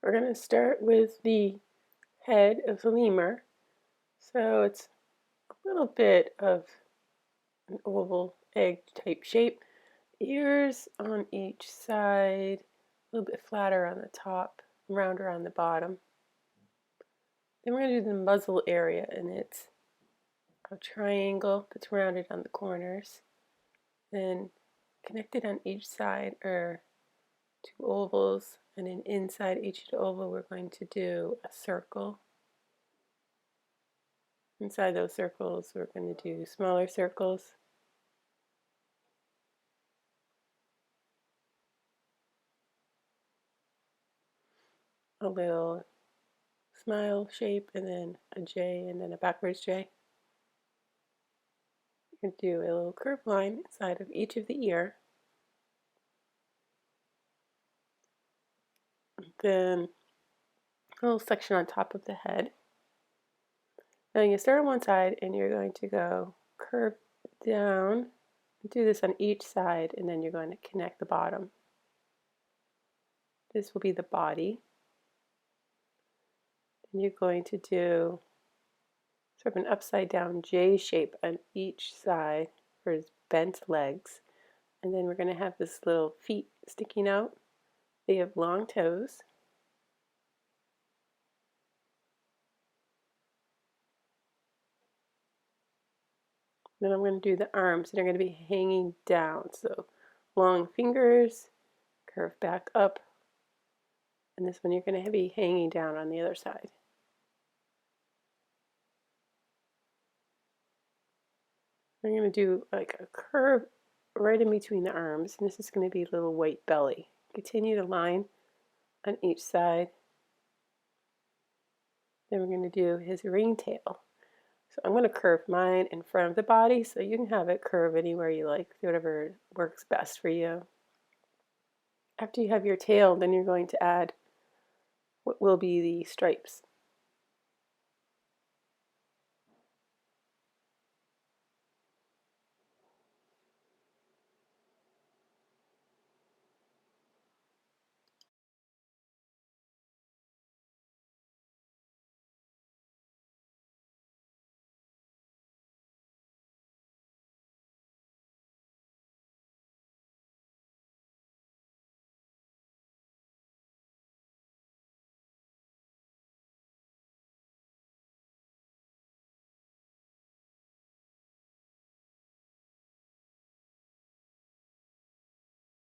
We're going to start with the head of the lemur. So it's a little bit of an oval egg type shape. Ears on each side, a little bit flatter on the top, rounder on the bottom. Then we're going to do the muzzle area, and it's a triangle that's rounded on the corners. Then connected on each side are two ovals, and then inside each oval we're going to do a circle. Inside those circles we're going to do smaller circles. A little smile shape, and then a J, and then a backwards J. You can do a little curved line inside of each of the ear. Then a little section on top of the head. Now you start on one side and you're going to go curve down. Do this on each side, and then you're going to connect the bottom. This will be the body. Then you're going to do sort of an upside down J shape on each side for his bent legs. And then we're going to have this little feet sticking out. They have long toes. Then I'm going to do the arms, and they're going to be hanging down. So long fingers, curve back up, and this one you're going to be hanging down on the other side. I'm going to do like a curve right in between the arms, and this is going to be a little white belly. Continue to line on each side. Then we're going to do his ringtail. So I'm going to curve mine in front of the body, so you can have it curve anywhere you like, whatever works best for you. After you have your tail, then you're going to add what will be the stripes.